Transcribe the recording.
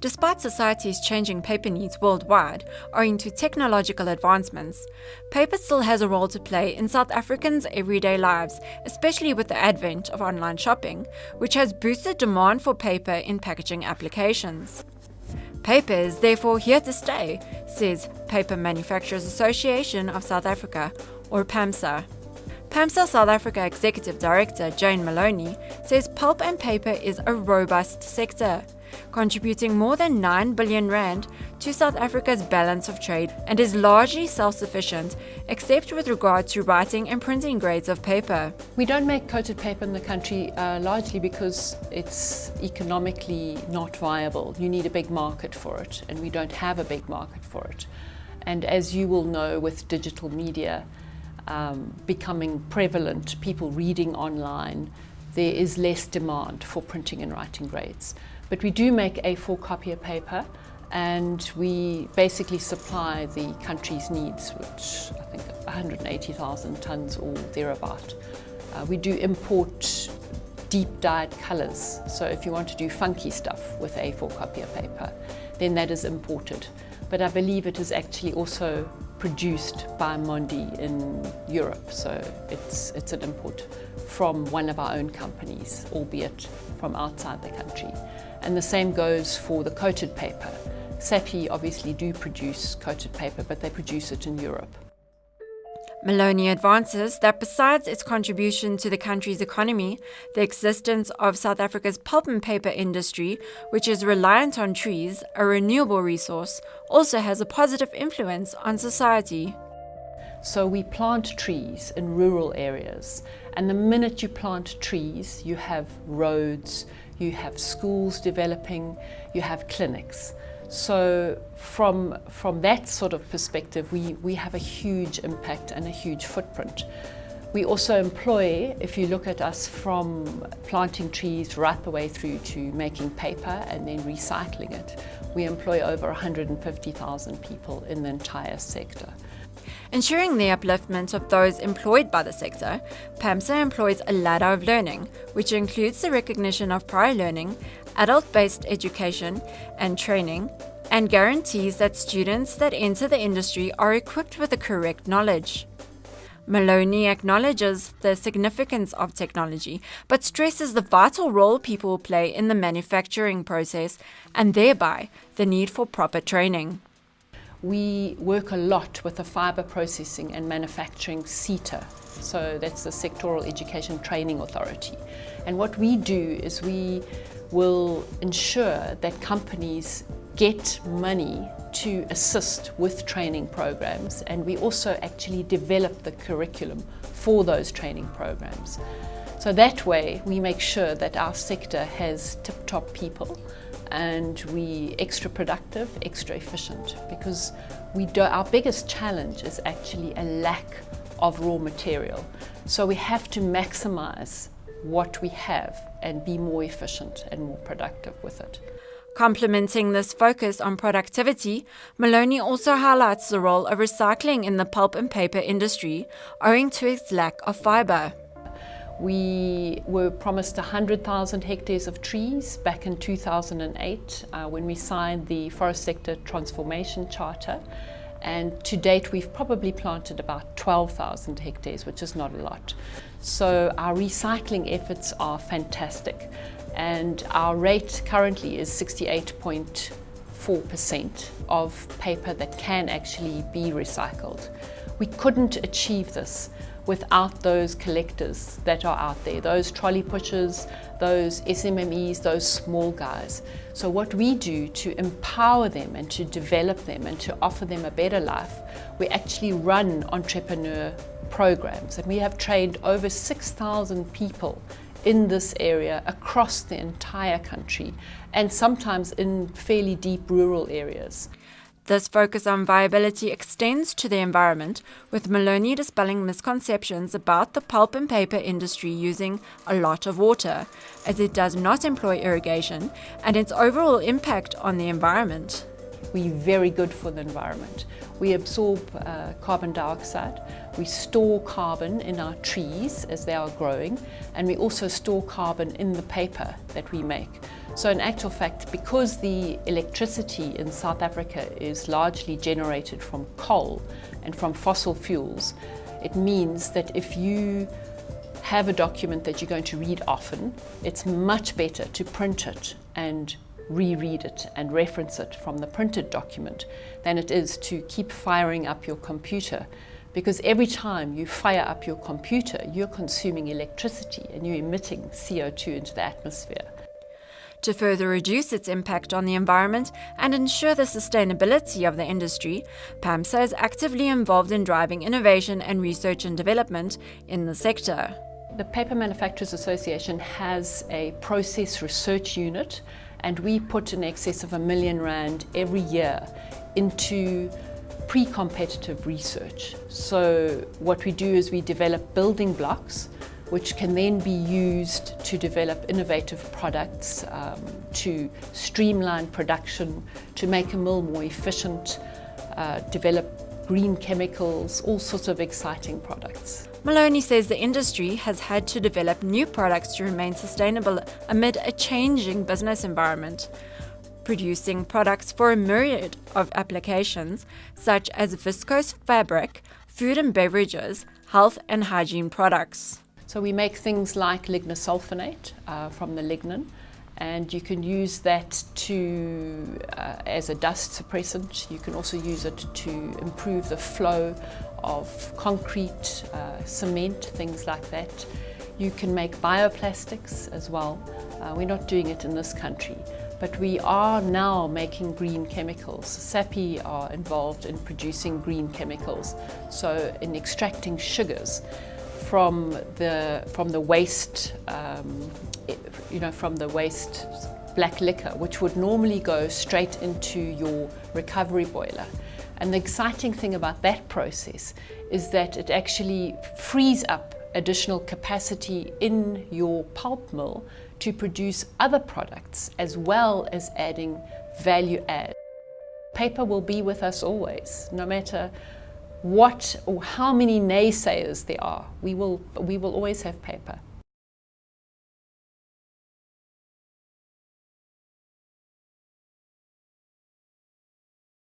Despite society's changing paper needs worldwide, owing to technological advancements, paper still has a role to play in South Africans' everyday lives, especially with the advent of online shopping, which has boosted demand for paper in packaging applications. Paper is therefore here to stay, says Paper Manufacturers Association of South Africa, or PAMSA. PAMSA South Africa Executive Director Jane Maloney says pulp and paper is a robust sector, contributing more than 9 billion rand to South Africa's balance of trade and is largely self-sufficient, except with regard to writing and printing grades of paper. We don't make coated paper in the country largely because it's economically not viable. You need a big market for it, and we don't have a big market for it. And as you will know, with digital media becoming prevalent, people reading online, there is less demand for printing and writing grades. But we do make A4 copier paper, and we basically supply the country's needs, which I think 180,000 tonnes or thereabout. We do import deep dyed colours, so if you want to do funky stuff with A4 copier paper, then that is imported. But I believe it is actually also produced by Mondi in Europe, so it's an import from one of our own companies, albeit from outside the country. And the same goes for the coated paper. Sappi obviously do produce coated paper, but they produce it in Europe. Maloney advances that besides its contribution to the country's economy, the existence of South Africa's pulp and paper industry, which is reliant on trees, a renewable resource, also has a positive influence on society. So we plant trees in rural areas, and the minute you plant trees, you have roads, you have schools developing, you have clinics. So from that sort of perspective, we have a huge impact and a huge footprint. We also employ, if you look at us from planting trees right the way through to making paper and then recycling it, we employ over 150,000 people in the entire sector. Ensuring the upliftment of those employed by the sector, PAMSA employs a ladder of learning, which includes the recognition of prior learning, adult-based education and training, and guarantees that students that enter the industry are equipped with the correct knowledge. Maloney acknowledges the significance of technology, but stresses the vital role people play in the manufacturing process and thereby the need for proper training. We work a lot with the fibre processing and manufacturing SETA, so that's the Sectoral Education Training Authority. And what we do is we will ensure that companies get money to assist with training programs, and we also actually develop the curriculum for those training programs. So that way we make sure that our sector has tip-top people and we extra productive, extra efficient, because our biggest challenge is actually a lack of raw material. So we have to maximize what we have and be more efficient and more productive with it. Complementing this focus on productivity, Maloney also highlights the role of recycling in the pulp and paper industry, owing to its lack of fibre. We were promised 100,000 hectares of trees back in 2008 when we signed the Forest Sector Transformation Charter, and to date we've probably planted about 12,000 hectares, which is not a lot. So our recycling efforts are fantastic, and our rate currently is 68.4% of paper that can actually be recycled. We couldn't achieve this without those collectors that are out there, those trolley pushers, those SMMEs, those small guys. So what we do to empower them and to develop them and to offer them a better life, we actually run entrepreneur programs, and we have trained over 6,000 people in this area across the entire country, and sometimes in fairly deep rural areas. This focus on viability extends to the environment, with Maloney dispelling misconceptions about the pulp and paper industry using a lot of water, as it does not employ irrigation, and its overall impact on the environment. We're very good for the environment. We absorb carbon dioxide, we store carbon in our trees as they are growing, and we also store carbon in the paper that we make. So in actual fact, because the electricity in South Africa is largely generated from coal and from fossil fuels, it means that if you have a document that you're going to read often, it's much better to print it and reread it and reference it from the printed document than it is to keep firing up your computer. Because every time you fire up your computer, you're consuming electricity and you're emitting CO2 into the atmosphere. To further reduce its impact on the environment and ensure the sustainability of the industry, PAMSA is actively involved in driving innovation and research and development in the sector. The Paper Manufacturers Association has a process research unit, and we put in excess of R1 million every year into pre-competitive research. So what we do is we develop building blocks which can then be used to develop innovative products, to streamline production, to make a mill more efficient, develop green chemicals, all sorts of exciting products. Maloney says the industry has had to develop new products to remain sustainable amid a changing business environment, producing products for a myriad of applications such as viscose fabric, food and beverages, health and hygiene products. So we make things like lignosulfonate from the lignin, and you can use that to as a dust suppressant. You can also use it to improve the flow of concrete, cement, things like that. You can make bioplastics as well. We're not doing it in this country, but we are now making green chemicals. SAPI are involved in producing green chemicals, so in extracting sugars from the waste, from the waste black liquor, which would normally go straight into your recovery boiler. And the exciting thing about that process is that it actually frees up additional capacity in your pulp mill to produce other products as well as adding value add. Paper will be with us always, no matter what or how many naysayers there are. We will always have paper.